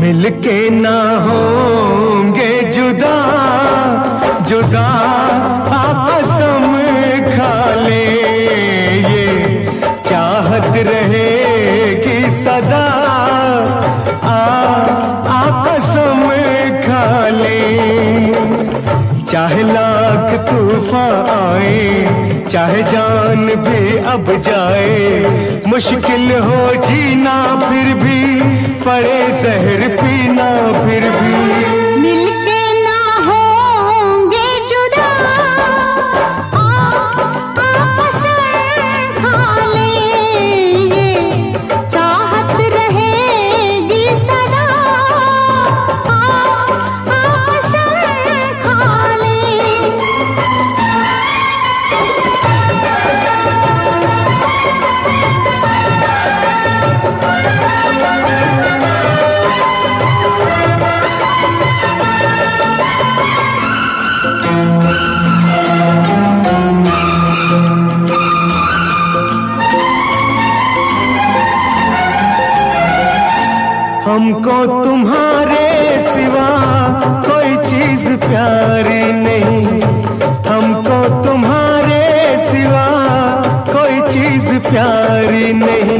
मिलके ना होंगे जुदा जुदा कसम खा ले, ये चाहत रहेगी सदा कसम खा ले। चाहे लाख तूफान आए, चाहे जान भी अब जाए, मुश्किल हो जीना फिर भी, पड़े जहर पीना फिर भी। मिलके ना होंगे जुदा कसम खा ले, ये चाहत रहेगी सदा कसम खा ले। हमको तुम्हारे सिवा कोई चीज प्यारी नहीं, हमको तुम्हारे सिवा कोई चीज प्यारी नहीं।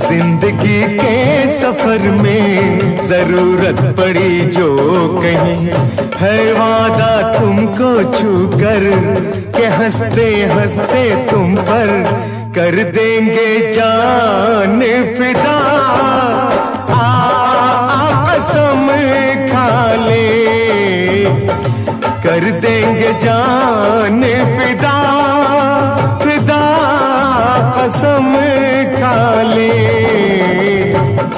जिंदगी के सफर में जरूरत पड़ी जो कहीं, है वादा तुमको छूकर के हंसते हंसते तुम पर कर देंगे जान फिदा। कसम खा ले, कर देंगे जान फिदा फिदा, कसम खा ले।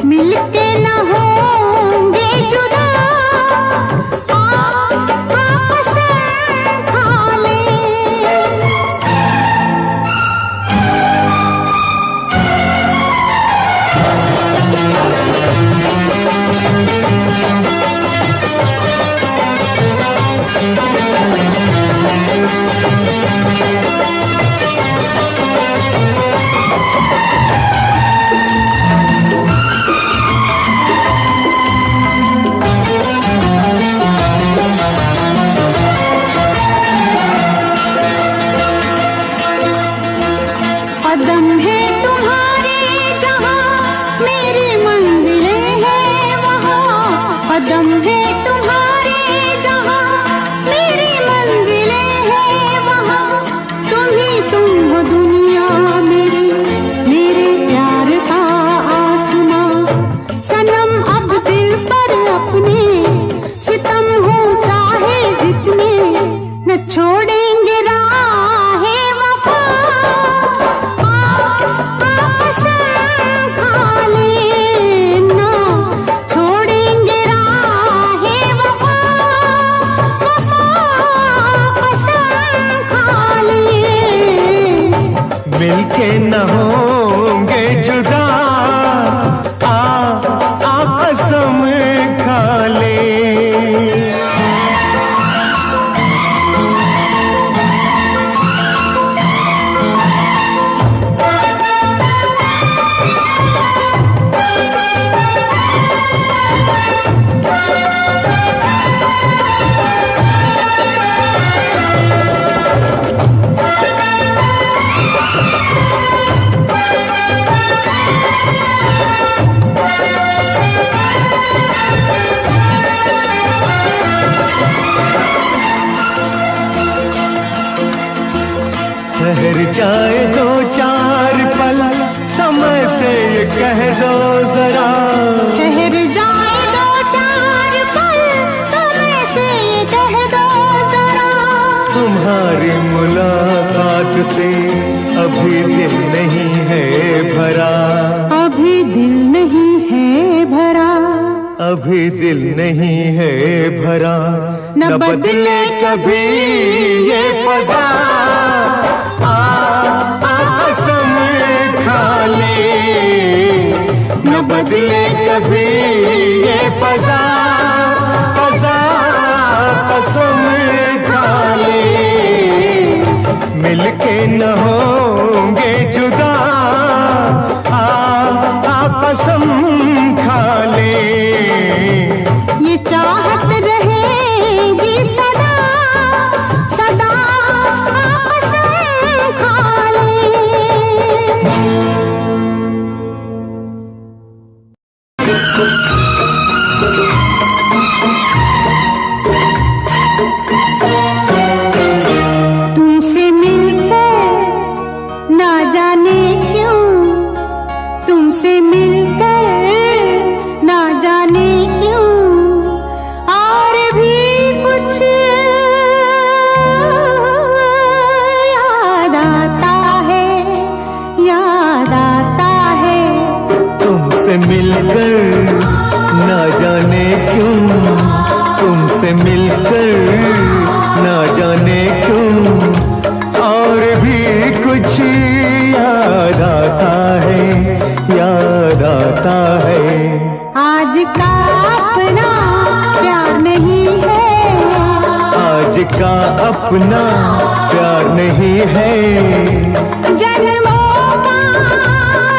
मिलके ना होंगे जुदा कसम खा ले। कदम है तुम्हारे जहाँ मेरी मंजिलें हैं वहाँ, कदम है तुम्हारे जहाँ मेरी मंजिलें हैं वहाँ। तुम हो दुनिया मेरी, मेरे प्यार का आसमां। सनम अब दिल पर अपने सितम हो चाहे जितने, न छोड़ेंगे राहे वफा। मिलके न होंगे जुदा कसम खा ले। ठहर जाए दो चार पल, समय से ये कह दो जरा। ठहर जाए दो चार पल, समय से ये कह दो जरा। तुम्हारी मुलाकात से अभी दिल नहीं है भरा, अभी दिल नहीं है भरा, अभी दिल नहीं है भरा। न बदले कभी ये फजा कसम खा ले, न बदले कभी ये फजा फजा, कसम खा ले। मिलके न होंगे जुदा कसम खा ले। तुमसे मिलकर ना जाने क्यों, तुमसे मिलकर ना जाने क्यों और भी कुछ याद आता है, याद आता है। तुमसे मिलकर ना जाने क्यों, तुमसे मिलकर ना जाने क्यों और भी कुछ याद आता है, याद आता है। आज का अपना प्यार नहीं है, आज का अपना प्यार नहीं है। जन्मों का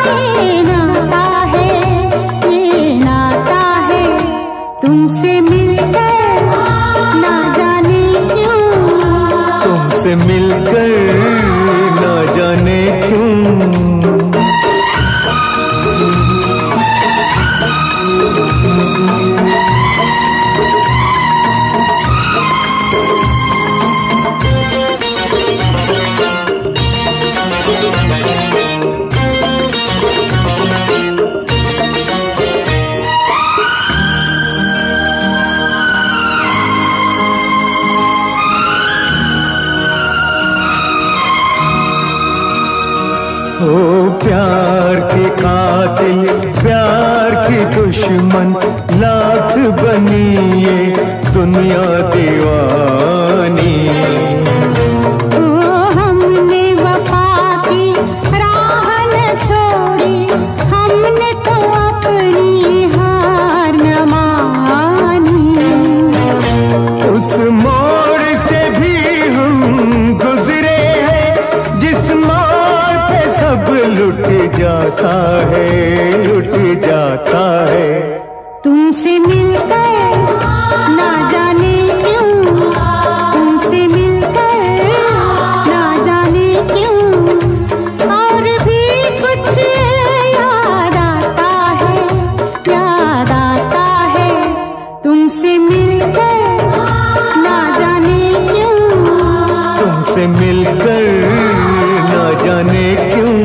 ये नाता है, ये नाता है। तुमसे मिलकर ना जाने क्यों, तुमसे मिलकर ना जाने क्यों। ओ प्यार के कातिल, प्यार की दुश्मन, लाख बनी ये दुनिया दीवानी। ओ हमने वफा की राह न छोड़ी, हमने तो अपनी हार न मानी। उस मोड़ से भी हम गुजरे हैं जिस मोड़ पे सब लुट जाता है, लुट जाता है। तुमसे मिलकर ना जाने क्यों, तुमसे मिलकर ना जाने क्यों और भी कुछ याद आता है, याद आता है। तुमसे मिलकर ना जाने क्यों, तुमसे मिलकर ना जाने क्यों।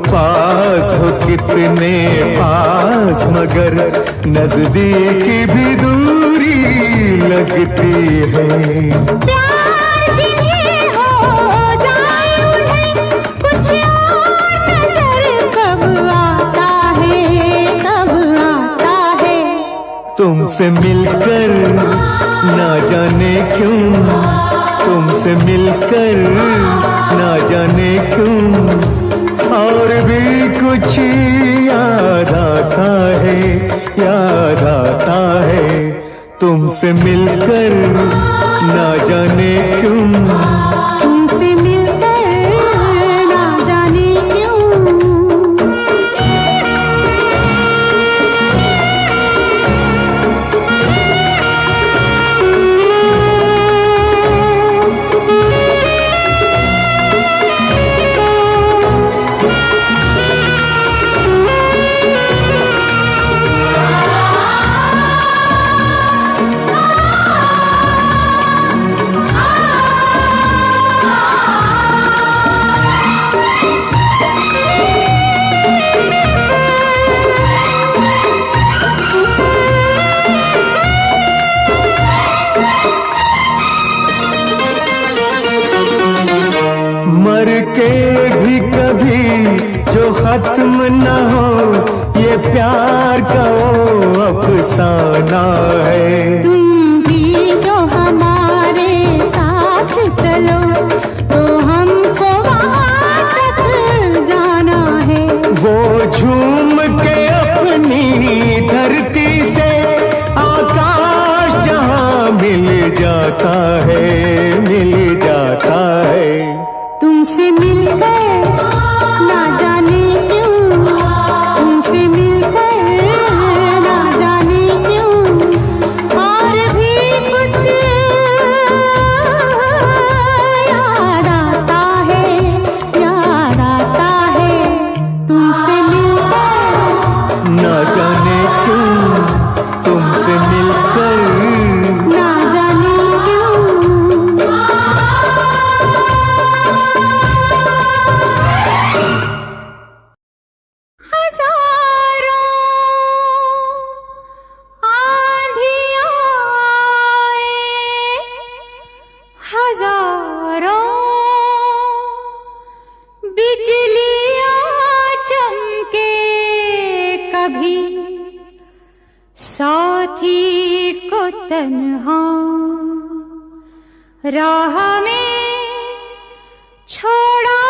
पास हो कितने पास मगर नजदीक भी दूरी लगती है। प्यार जिन्हें हो जाए उन्हें कुछ और नजर कब आता है, कब आता है। तुमसे मिलकर ना जाने क्यों, तुमसे मिलकर ना जाने क्यों और भी कुछ याद आता है, याद आता है। तुमसे मिलकर ना जाने क्यों, तुमसे मिलकर ना जाने क्यों। खत्म न हो ये प्यार का वो अफसाना है। तुम भी जो हमारे साथ चलो तो हमको वहाँ तक जाना है। वो झूम के अपनी धरती से आकाश जहाँ मिल जाता है, मिल जाता है। तुमसे मिलकर ना जाने क्यों, तुमसे मिलकर ना जाने क्यों और भी कुछ याद आता है, याद आता है। तुमसे मिलकर ना जाने क्यों, तुमसे मिलकर ना जाने क्यों। हजारों आंधियाँ आए, हजारों बिजलियाँ चमके, कभी साथी को तन्हा राह में छोड़ा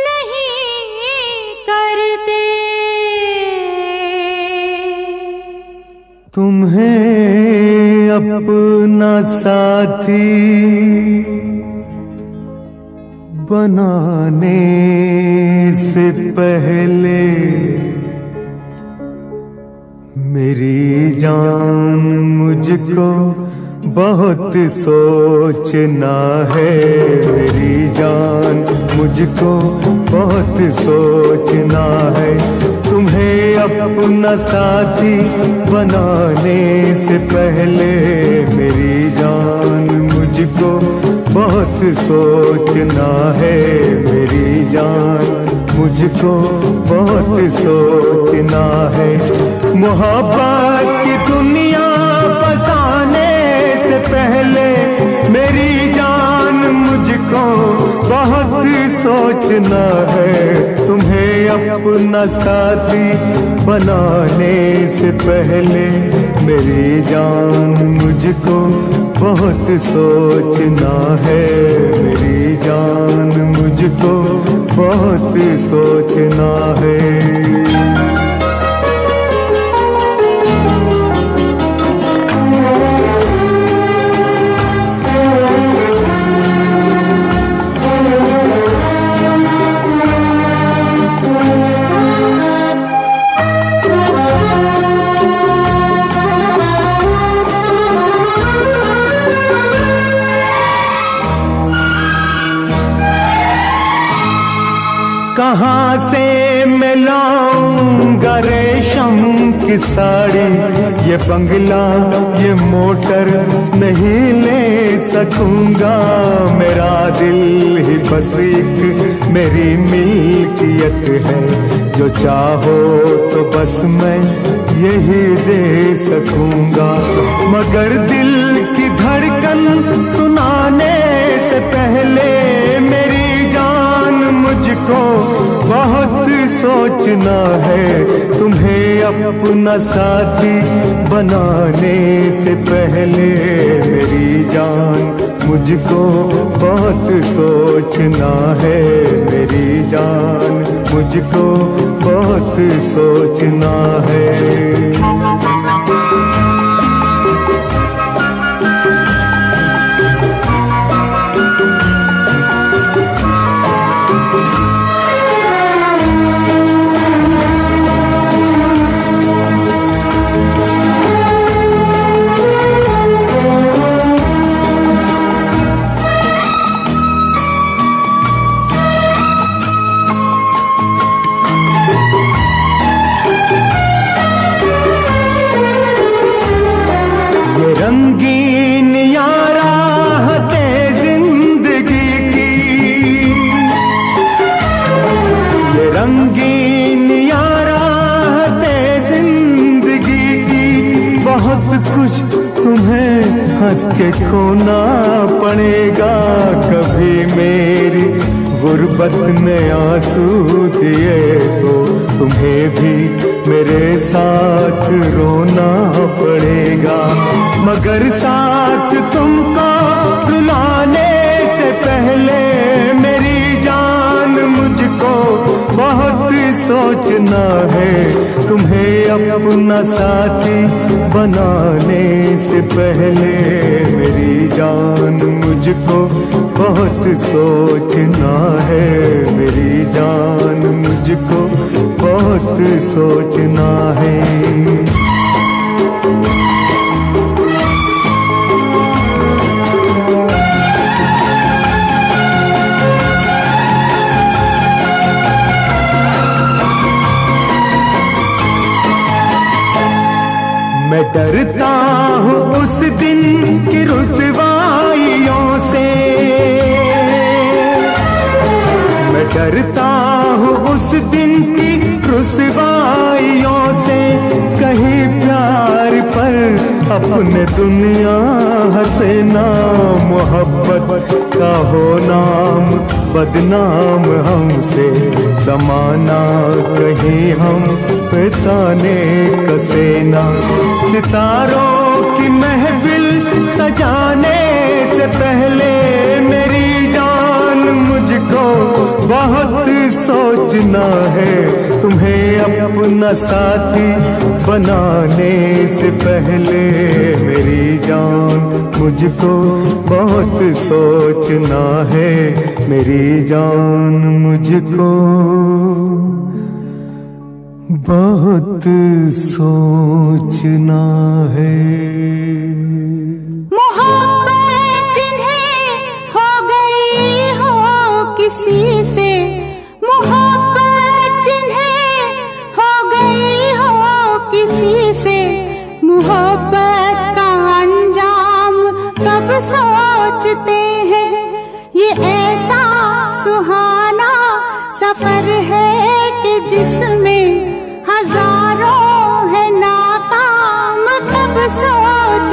नहीं करते। तुम्हें अपना साथी बनाने से पहले मेरी जान मुझको बहुत सोचना है। मेरी जान मुझको बहुत सोचना है। तुम्हें अपना साथी बनाने से पहले मेरी जान मुझको बहुत सोचना है। मेरी जान मुझको बहुत सोचना है। मोहब्बत की दुनिया बसाने से पहले मेरी जान मुझको बहुत सोचना है। तुम्हें अपना साथी बनाने से पहले मेरी जान मुझको बहुत सोचना है। मेरी जान मुझको बहुत सोचना है। कहाँ से मैं लाऊंगा रेशम की साड़ी, ये बंगला ये मोटर नहीं ले सकूंगा। मेरा दिल ही बस एक मेरी मिल्कियत है। जो चाहो तो बस मैं यही दे सकूंगा। मगर दिल की धड़कन सुनाने से पहले मेरी जान मुझको बहुत सोचना है। तुम्हें अपना साथी बनाने से पहले मेरी जान मुझको बहुत सोचना है। मेरी जान मुझको बहुत सोचना है। रंगीन यारा हते जिंदगी की, ये रंगीन यारा हते जिंदगी की। बहुत कुछ तुम्हें हंस के खोना पड़ेगा। कभी मेरी गुर्बत ने आंसू दिए तो तुम्हें भी मेरे साथ रोना पड़ेगा। मगर साथ तुमको रुलाने से पहले मेरी जान मुझको बहुत सोचना है। तुम्हें अपना साथी बनाने से पहले मेरी जान मुझको बहुत सोचना है। मेरी जान मुझको बहुत सोचना है। मैं डरता हूँ उस दिन की रुसवाइयों से, मैं डरता हूँ उस दिन की रुसवाइयों से। कहीं प्यार पर अपने दुनिया हंसे ना, मोहब्बत का हो नाम बदनाम हमसे। ज़माना कहीं हम पे ताने कसे ना। सितारों की महफिल सजाने से पहले मेरी जान मुझको बहुत सोचना है। तुम्हें अपना साथी बनाने से पहले मेरी जान मुझको बहुत सोचना है। मेरी जान मुझको बहुत सोचना है। मोहब्बत जिन्हें हो गई हो किसी से, मोहब्बत जिन्हें हो गई हो किसी से, मोहब्बत का अंजाम कब सोचते हैं। ये ऐसा सुहाना सफर है कि जिसमें हजारों है नाकाम, कब सोच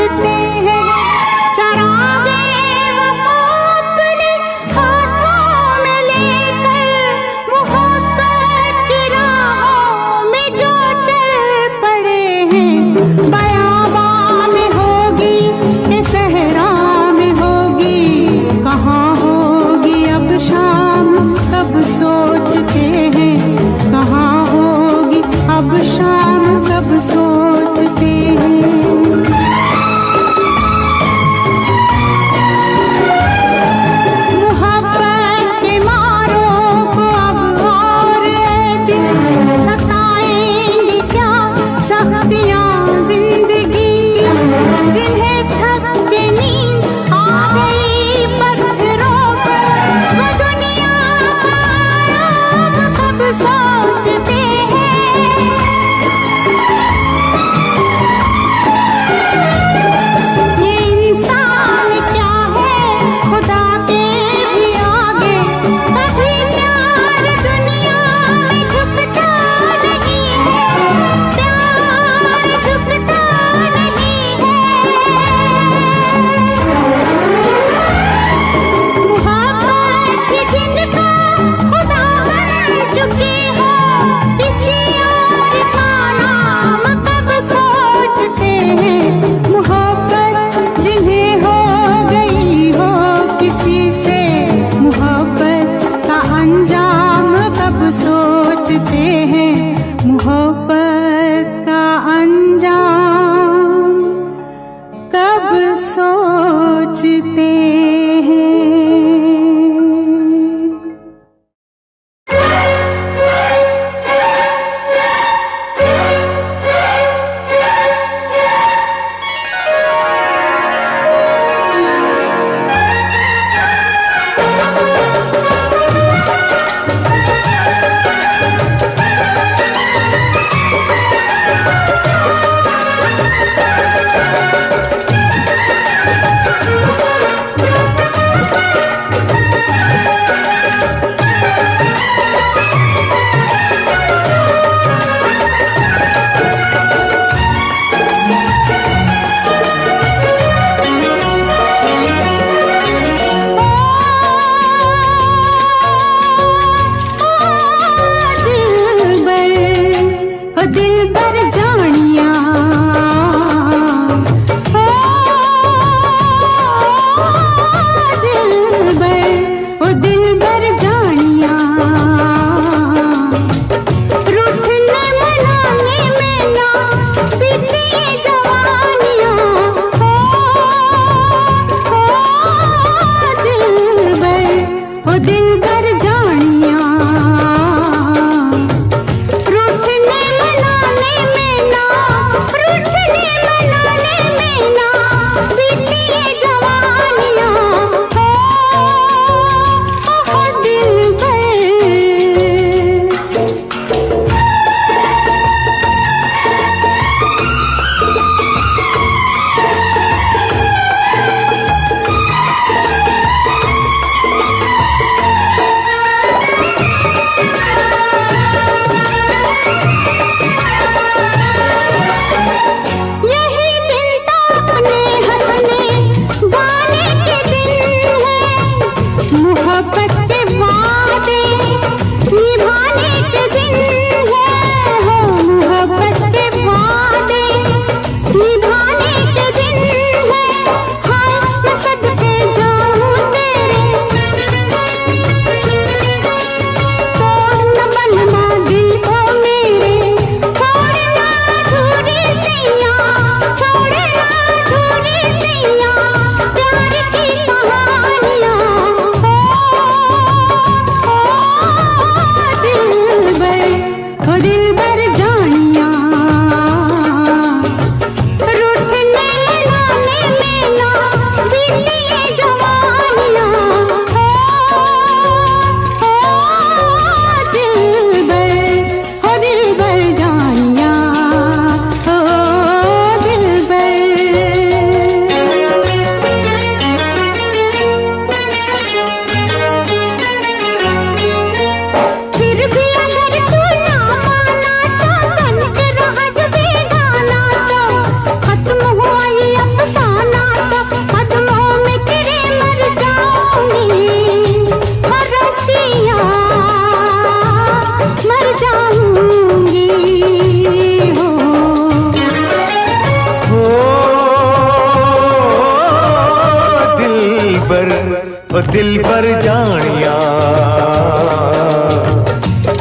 दिल पर जानिया,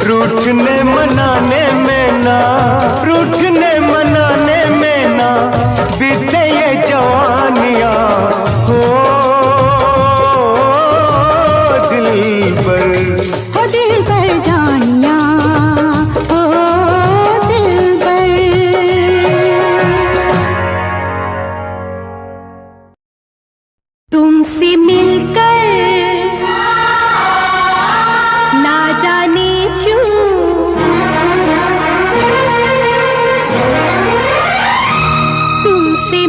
रूठने मनाने में ना, रूठने मनाने में ना बीते ये जवानियां हो दिल पर जानिया, हो दिल पर। तुमसे मिलकर ना जाने क्यों तुमसे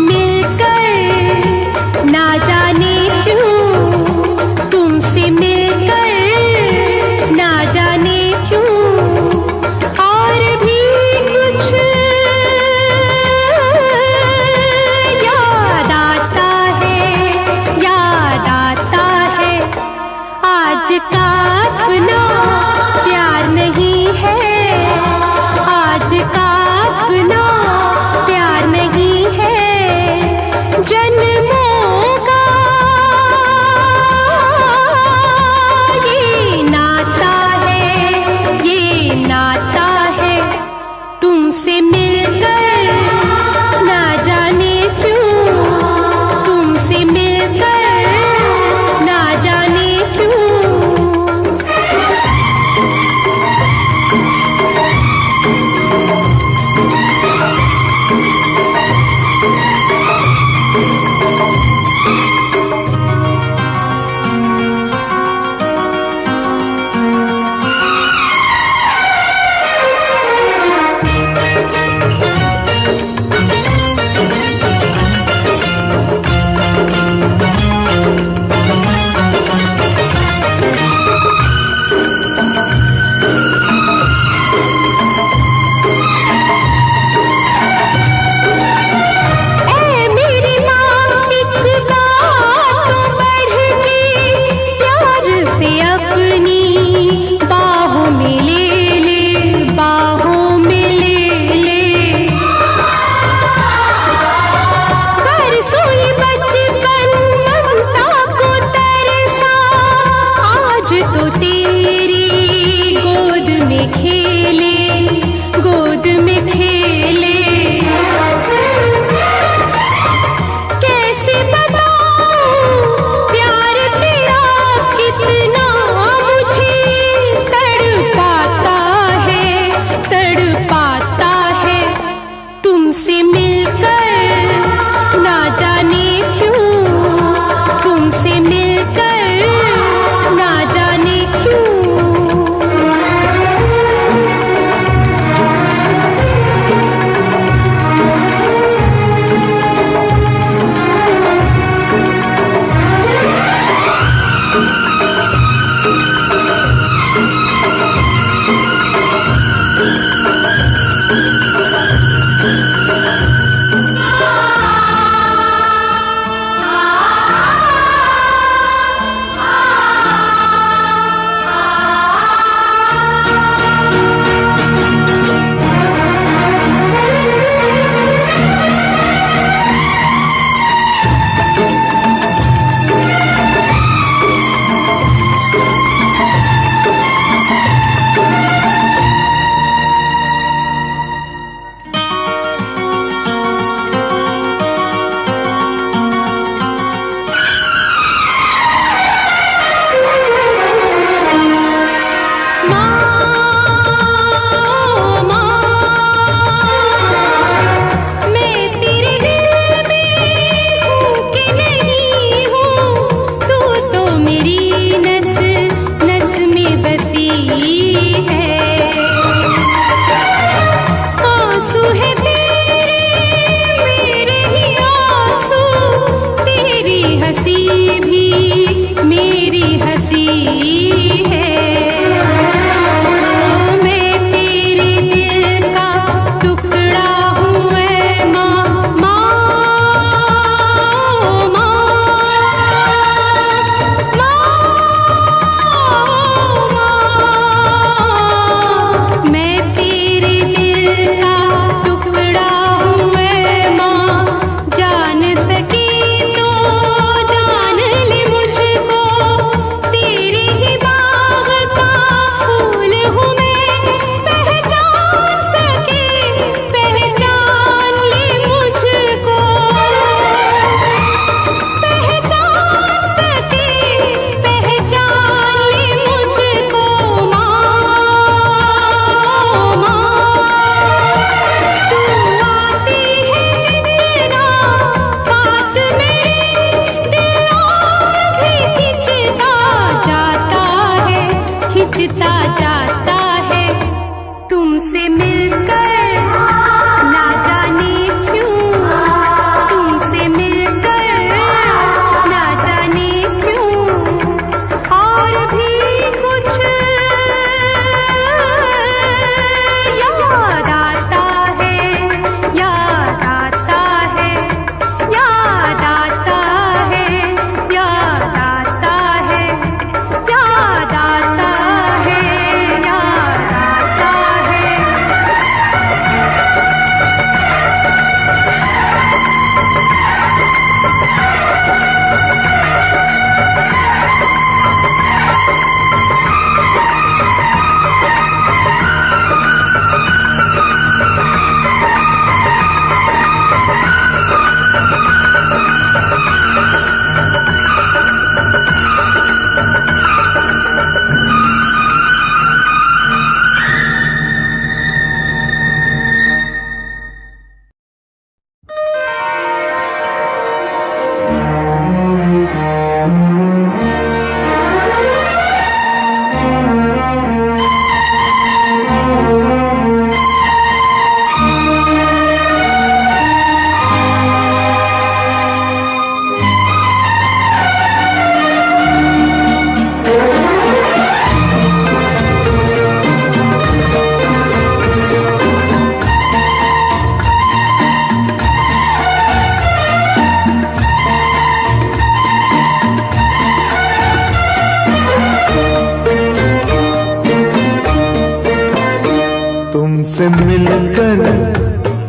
तुमसे मिलकर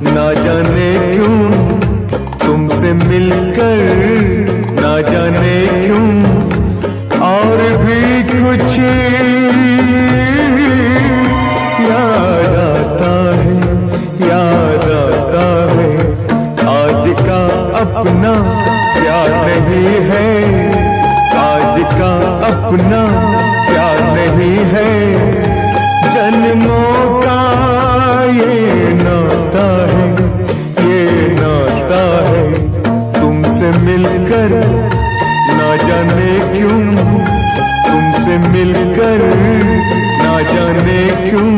ना जाने क्यों, तुमसे मिलकर ना जाने क्यों और भी कुछ याद आता है, याद आता है। आज का अपना प्यार नहीं है, आज का अपना प्यार नहीं है। जन्मों का ये नाता है, ये नाता है। तुमसे मिलकर ना जाने क्यों, तुमसे मिलकर ना जाने क्यों।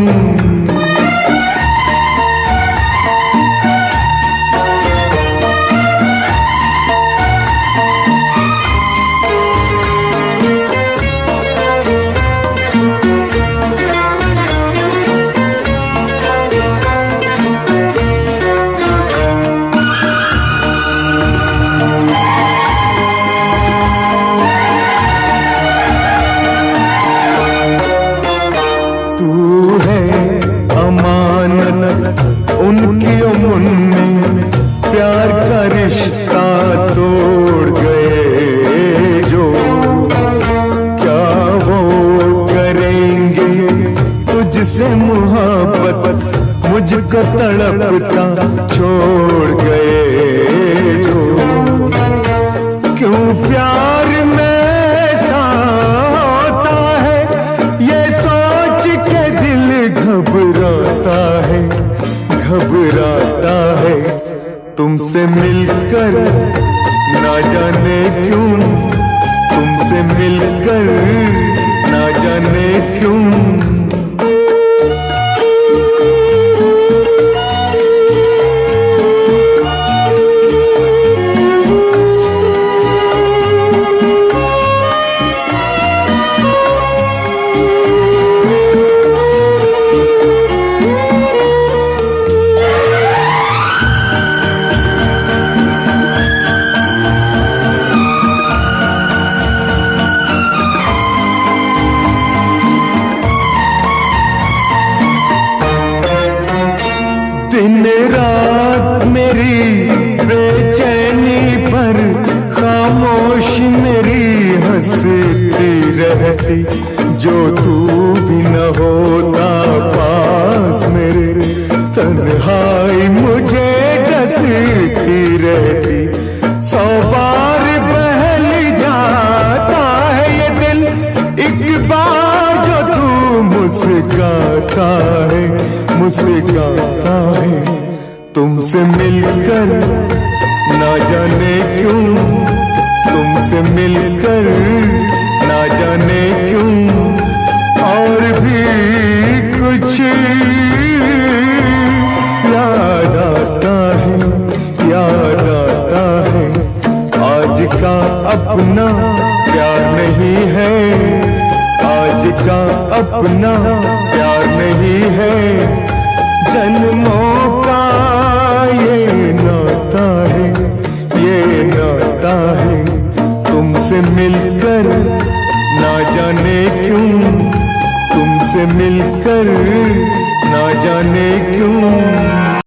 तू है अमानत उनकी मन में, प्यार का रिश्ता तोड़ गए जो। क्या वो करेंगे तुझसे मोहब्बत, मुझको तड़पता छोड़ गए जो। क्यों प्यार में ऐसा होता है, ये सोच के दिल घबराता है, घबराता है। तुमसे मिलकर ना जाने क्यों, तुमसे मिलकर ना जाने क्यों। दिन रात मेरी बेचैनी पर खामोश मेरी हंसती रहती। जो तू भी न होता पास मेरे, तन्हाई मुझे डसती रहती। 100 बार बहल जाता है ये दिल, एक बार जो तू मुस्कुराता है, मुस्कुराता है। तुमसे मिलकर ना जाने क्यों, तुमसे मिलकर ना जाने क्यों और भी कुछ याद आता है, याद आता है। आज का अपना प्यार नहीं है, आज का अपना प्यार नहीं है। जन्मों का ये नाता है, ये नाता है। तुमसे मिलकर ना जाने क्यों, तुमसे मिलकर ना जाने क्यों।